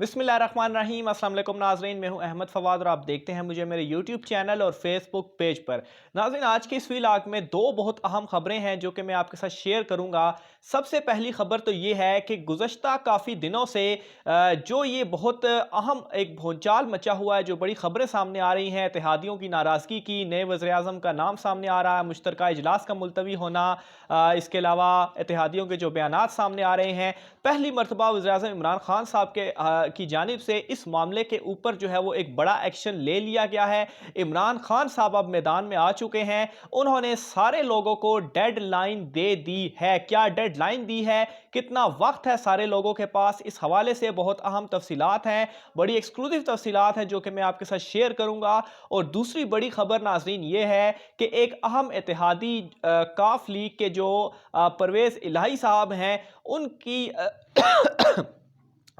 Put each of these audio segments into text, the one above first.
बिस्मिल्लाहिर्रहमानिर्रहीम। अस्सलाम वालेकुम नाज़रीन, मैं हूं अहमद फवाद और आप देखते हैं मुझे मेरे यूट्यूब चैनल और फेसबुक पेज पर। नाज़रीन, आज के इस व्लॉग में दो बहुत अहम खबरें हैं जो कि मैं आपके साथ शेयर करूंगा। सबसे पहली खबर तो ये है कि गुज़श्ता काफ़ी दिनों से जो ये बहुत अहम एक भूचाल मचा हुआ है, जो बड़ी खबरें सामने आ रही हैं इत्तेहादियों की नाराज़गी की, नए वज़ीर-ए-आज़म का नाम सामने आ रहा है, मुश्तरका इजलास का मुलतवी होना, इसके अलावा इत्तेहादियों के जो बयानात सामने आ रहे हैं। पहली मरतबा वज़ीर-ए-आज़म इमरान खान साहब की जानिब से इस मामले के ऊपर जो है वो एक बड़ा एक्शन ले लिया गया है। इमरान खान साहब अब मैदान में आ चुके हैं। उन्होंने सारे लोगों को डेडलाइन दे दी है। क्या डेडलाइन दी है, कितना वक्त है सारे लोगों के पास, इस हवाले से बहुत अहम तफसीलात हैं, बड़ी एक्सक्लूसिव तफसीलात हैं जो कि मैं आपके साथ शेयर करूंगा। और दूसरी बड़ी खबर नाज़रीन ये है कि एक अहम इत्तेहादी काफ लीग के जो परवेज़ इलाही साहब हैं, उनकी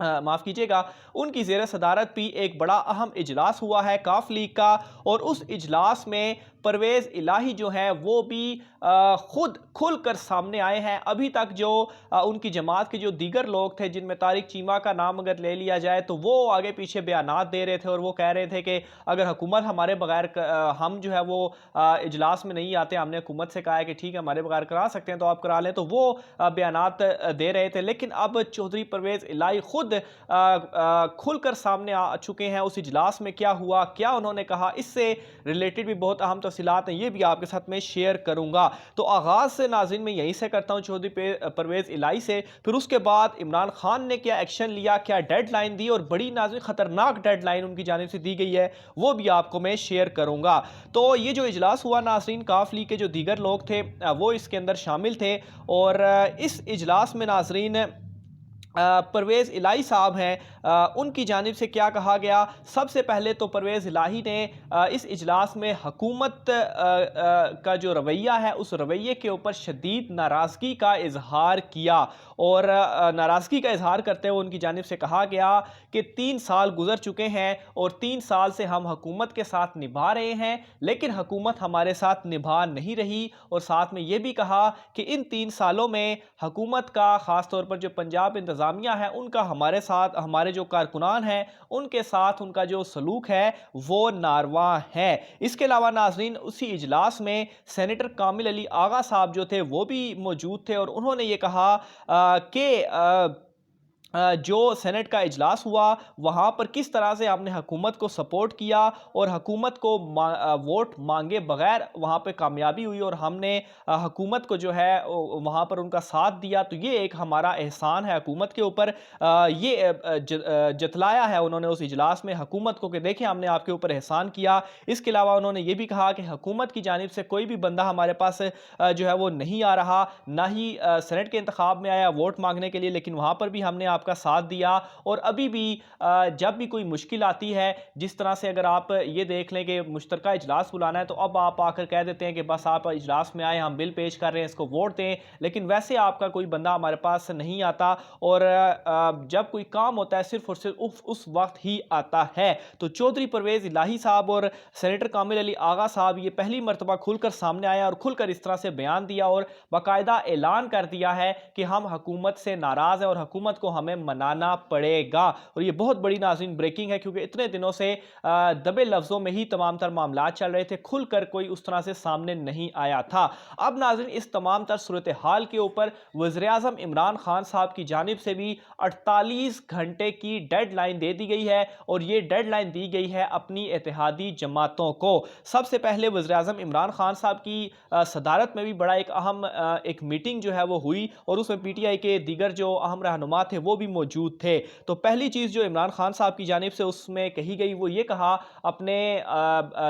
माफ़ कीजिएगा, उनकी ज़ेर सदारत भी एक बड़ा अहम इजलास हुआ है काफ लीग का। और उस इजलास में परवेज़ इलाही जो है वो भी खुद खुलकर सामने आए हैं। अभी तक जो उनकी जमात के जो दीगर लोग थे, जिनमें तारिक चीमा का नाम अगर ले लिया जाए, तो वो आगे पीछे बयानात दे रहे थे और वो कह रहे थे कि अगर हुकूमत हमारे बगैर हम जो है वो इजलास में नहीं आते, हमने हुकूमत से कहा है कि ठीक है हमारे बगैर करा सकते हैं तो आप करा लें, तो वो बयानात दे रहे थे। लेकिन अब चौधरी परवेज़ इलाही खुद खुलकर सामने आ चुके हैं। उस इजलास में क्या हुआ, क्या उन्होंने कहा, इससे रिलेटेड भी बहुत अहम तफसीलात हैं, ये भी आपके साथ में शेयर करूंगा। तो आगाज़ से नाज़रीन मैं यहीं से करता हूं, चौधरी परवेज़ इलाही से। फिर उसके बाद इमरान खान ने क्या एक्शन लिया, क्या डेडलाइन दी, और बड़ी नाज़रीन ख़तरनाक डेडलाइन उनकी जानिब से दी गई है, वो भी आपको मैं शेयर करूंगा। तो ये जो इजलास हुआ नाज़रीन, काफ लीग के जो दीगर लोग थे वो इसके अंदर शामिल थे। और इस इजलास में नाज़रीन परवेज़ इलाही साहब हैं, उनकी जानिब से क्या कहा गया। सबसे पहले तो परवेज़ इलाही ने इस इजलास में हुकूमत का जो रवैया है, उस रवैये के ऊपर शदीद नाराज़गी का इजहार किया। और नाराज़गी का इजहार करते हुए उनकी जानिब से कहा गया कि 3 साल गुजर चुके हैं और 3 साल से हम हुकूमत के साथ निभा रहे हैं, लेकिन हुकूमत हमारे साथ निभा नहीं रही। और साथ में ये भी कहा कि इन 3 सालों में हुकूमत का ख़ास तौर पर जो पंजाब इंतज़ामिया है, उनका हमारे साथ, हमारे जो कारकुनान हैं उनके साथ उनका जो सलूक है वो नारवा है। इसके अलावा नाज़रीन उसी इजलास में सेनेटर कामिल अली आगा साहब जो थे वो भी मौजूद थे और उन्होंने ये कहा कि जो सेनेट का इजलास हुआ वहाँ पर किस तरह से आपने हुकूमत को सपोर्ट किया और हुकूमत को वोट मांगे बगैर वहाँ पे कामयाबी हुई और हमने हुकूमत को जो है वहाँ पर उनका साथ दिया, तो ये एक हमारा एहसान है हुकूमत के ऊपर। ये जतलाया है उन्होंने उस इजलास में हुकूमत को कि देखें हमने आपके ऊपर एहसान किया। इसके अलावा उन्होंने ये भी कहा कि हुकूमत की जानिब से कोई भी बंदा हमारे पास जो है वो नहीं आ रहा, ना ही सेनेट के इंतखाब में आया वोट मांगने के लिए, लेकिन वहाँ पर भी हमने आपका साथ दिया। और अभी भी जब भी कोई मुश्किल आती है, जिस तरह से अगर आप ये देख लें कि मुश्तरका इजलास बुलाना है, तो अब आप आकर कह देते हैं कि बस आप इजलास में आए, हम बिल पेश कर रहे हैं, इसको वोट दें, लेकिन वैसे आपका कोई बंदा हमारे पास नहीं आता। और जब कोई काम होता है सिर्फ और सिर्फ उस वक्त ही आता है। तो चौधरी परवेज़ इलाही साहब और सेनेटर कामिल अली आगा साहब ये पहली मरतबा खुलकर सामने आया और खुलकर इस तरह से बयान दिया और बाकायदा ऐलान कर दिया है कि हम हुकूमत से नाराज़ हैं और हुकूमत को हमें मनाना पड़ेगा। और ये बहुत बड़ी नाज़रीन ब्रेकिंग है, क्योंकि इतने दिनों से दबे लफ्ज़ों में ही तमाम तर मामलात चल रहे थे, खुलकर कोई उस तरह से सामने नहीं आया था। अब नाज़रीन इस तमाम तर सूरत हाल के ऊपर वज़ीर-ए-आज़म इमरान खान साहब की जानिब से भी 48 घंटे की डेडलाइन दे दी गई है और ये डेडलाइन दी गई है अपनी इत्तेहादी जमातों को। सबसे पहले वज़ीर-ए-आज़म इमरान खान साहब की सदारत में भी बड़ा एक अहम एक मीटिंग जो है वो हुई और उसमें पीटीआई के दीगर जो अहम रहनुमा थे वो भी मौजूद थे। तो पहली चीज़ जो इमरान खान साहब की जानिब से उसमें कही गई वो ये कहा, अपने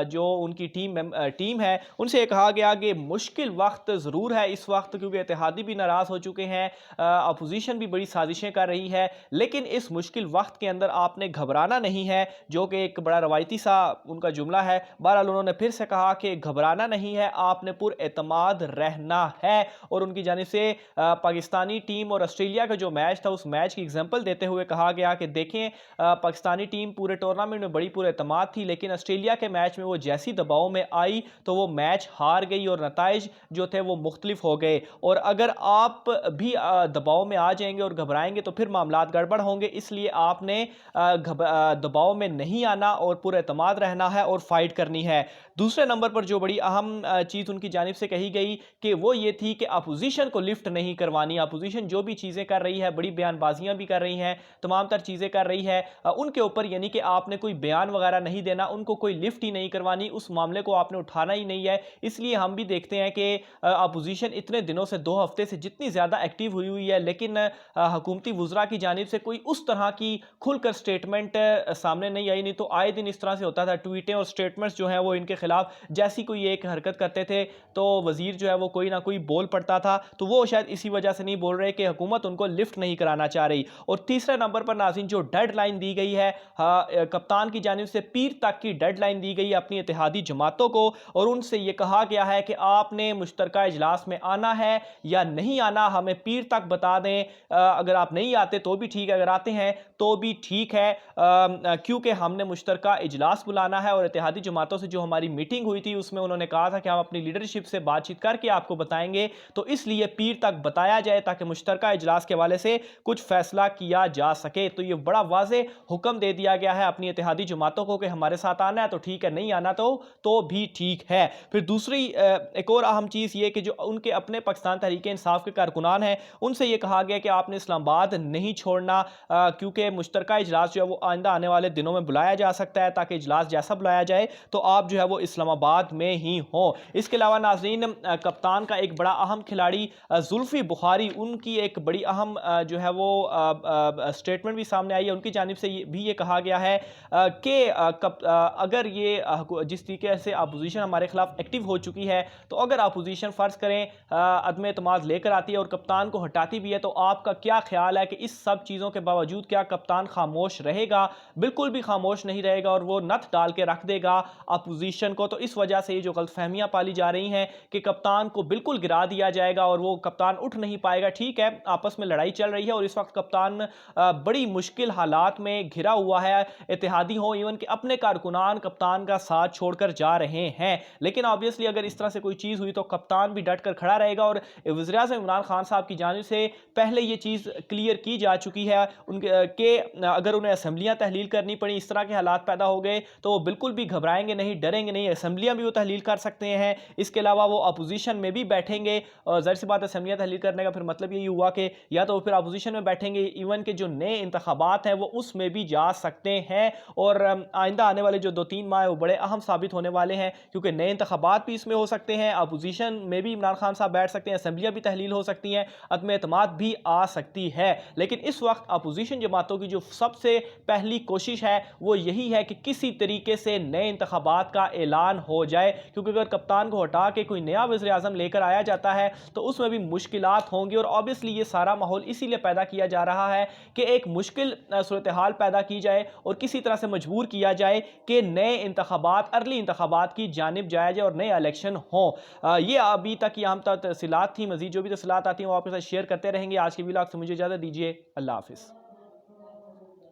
जो उनकी टीम है उनसे ये कहा गया कि मुश्किल वक्त ज़रूर है इस वक्त, क्योंकि इत्तेहादी भी नाराज़ हो चुके हैं, अपोजिशन भी बड़ी साजिशें कर रही है, लेकिन इस मुश्किल वक्त के अंदर आपने घबराना नहीं है, जो कि एक बड़ा रवायती सा उनका जुमला है। बहरहाल उन्होंने फिर से कहा कि घबराना नहीं है, आपने पुरएतमाद रहना है। और उनकी जानिब से पाकिस्तानी टीम और ऑस्ट्रेलिया का जो मैच था, उस मैच की एग्जांपल देते हुए कहा गया कि देखें पाकिस्तानी टीम पूरे टूर्नामेंट में बड़ी पुरएतमाद थी, लेकिन ऑस्ट्रेलिया के मैच में वो जैसी दबाव में आई तो वो मैच हार गई और नताइज जो थे वो मुख्तलिफ हो गए। और अगर आप भी दबाव में आ जाएंगे और घबराएंगे तो फिर मामलात गड़बड़ होंगे। इसलिए आपने दबाव में नहीं आना और पुरएतमाद रहना है और फाइट करनी है। दूसरे नंबर पर जो बड़ी अहम चीज़ उनकी जानिब से कही गई कि वो ये थी कि अपोजिशन को लिफ्ट नहीं करवानी। अपोजिशन जो भी चीज़ें कर रही है, बड़ी बयानबाजियां भी कर रही हैं, तमाम तर चीज़ें कर रही है, उनके ऊपर यानी कि आपने कोई बयान वगैरह नहीं देना, उनको कोई लिफ्ट ही नहीं करवानी, उस मामले को आपने उठाना ही नहीं है। इसलिए हम भी देखते हैं कि अपोजिशन इतने दिनों से 2 हफ्ते से जितनी ज़्यादा एक्टिव हुई हुई है, लेकिन हुकूमती वुज़रा की जानिब से कोई उस तरह की खुलकर स्टेटमेंट सामने नहीं आई। नहीं तो आए दिन इस तरह से होता था, ट्वीटें और स्टेटमेंट्स जो हैं वो इनके खिलाफ जैसी कोई एक हरकत करते थे तो वजीर जो है वो कोई ना कोई बोल पड़ता था। तो वो शायद इसी वजह से नहीं बोल रहे कि हुकूमत उनको लिफ्ट नहीं कराना चाह रही। और तीसरे नंबर पर नाज़रीन जो डेडलाइन दी गई है, कप्तान की जानिब से पीर तक की डेडलाइन दी गई है अपनी इत्तेहादी जमातों को, और उनसे ये कहा गया है कि आपने मुश्तरका इजलास में आना है या नहीं आना, हमें पीर तक बता दें। अगर आप नहीं आते तो भी ठीक है, अगर आते हैं तो भी ठीक है, क्योंकि हमने मुश्तरका इजलास बुलाना है। और इत्तेहादी जमातों से जो हमारी मीटिंग हुई थी उसमें उन्होंने कहा था कि हम अपनी लीडरशिप से बातचीत करके आपको बताएंगे, तो इसलिए पीर तक बताया जाए ताकि मुश्तरका इजलास के हवाले से कुछ फैसला किया जा सके। तो ये बड़ा वाज़े हुक्म दे दिया गया है अपनी इत्तेहादी जमातों को कि हमारे साथ आना है तो ठीक है, नहीं आना तो भी ठीक है। फिर दूसरी एक और अहम चीज़ ये कि जो उनके अपने पाकिस्तान तहरीक इंसाफ के कारकुनान हैं उनसे ये कहा गया कि आपने इस्लामाबाद नहीं छोड़ना, क्योंकि मुश्तरका इजलास जो है वो आइंदा आने वाले दिनों में बुलाया जा सकता है, ताकि इजलास जैसा बुलाया जाए तो आप जो है वो इस्लामाबाद में ही हो। इसके अलावा नाज़रीन कप्तान का एक बड़ा अहम खिलाड़ी जुल्फी बुखारी, उनकी एक बड़ी अहम जो है वो स्टेटमेंट भी सामने आई है। उनकी जानिब से भी ये कहा गया है कि अगर ये जिस तरीके से अपोजिशन हमारे खिलाफ एक्टिव हो चुकी है, तो अगर अपोजिशन फ़र्ज़ करें अदम एतमाद लेकर आती है और कप्तान को हटाती भी है, तो आपका क्या ख्याल है कि इस सब चीज़ों के बावजूद क्या कप्तान खामोश रहेगा? बिल्कुल भी खामोश नहीं रहेगा और वो नथ डाल के रख देगा अपोजिशन को। तो इस वजह से ये जो गलतफहमियां पाली जा रही हैं कि कप्तान को बिल्कुल गिरा दिया जाएगा और वो कप्तान उठ नहीं पाएगा। ठीक है, आपस में लड़ाई चल रही है और इस वक्त कप्तान बड़ी मुश्किल हालात में घिरा हुआ है। इत्तेहादी हो, इवन कि अपने कारकुनान कप्तान का साथ छोड़कर जा रहे हैं, लेकिन ऑब्वियसली अगर इस तरह से कोई चीज़ हुई तो कप्तान भी डट कर खड़ा रहेगा। और वज़ीर-ए-आज़म इमरान खान साहब की जानिब से पहले ये चीज़ क्लियर की जा चुकी है उनके कि अगर उन्हें असेंबलियां तहलील करनी पड़ी, इस तरह के हालात पैदा हो गए, तो वो बिल्कुल भी घबराएंगे नहीं, डरेंगे नहीं। असेंबलियां भी वो तहलील कर सकते हैं। इसके अलावा वो अपोजिशन में भी बैठेंगे, और ज़ाहिर सी बात असेंबलियां तहलील करने का फिर मतलब यही हुआ कि या तो फिर अपोजिशन में बैठेंगे, इवन के जो नए इंतखाबात हैं वो उसमें भी जा सकते हैं। और आइंदा आने वाले जो 2-3 माह वो बड़े अहम साबित होने वाले हैं, क्योंकि नए इंतखाबात भी इसमें हो सकते हैं, अपोजिशन में भी इमरान खान साहब बैठ सकते हैं, असेंबलियां भी तहलील हो सकती हैं, अदम एतमाद भी आ सकती है। लेकिन इस वक्त अपोजिशन जमातों की जो सबसे पहली कोशिश है वो यही है कि किसी तरीके से नए इंतखाबात का ऐलान हो जाए, क्योंकि अगर कप्तान को हटा के कोई नया वज़ीर-ए-आज़म लेकर आया जाता है तो उसमें भी मुश्किलात होंगी। और ऑब्वियसली ये सारा माहौल इसीलिए पैदा किया जा रहा है कि एक मुश्किल सूरत हाल पैदा की जाए और किसी तरह से मजबूर किया जाए कि नए इंतखाबात, अर्ली इंतखाबात की जानिब जाया जाए और नए इलेक्शन हों। ये अभी तक की अहम तफसीलात थी। मजीद जो भी तफसीलात आती हैं वो आपके साथ शेयर करते रहेंगे। आज के व्लॉग से मुझे इजाज़त दीजिए। अल्लाह हाफिज़।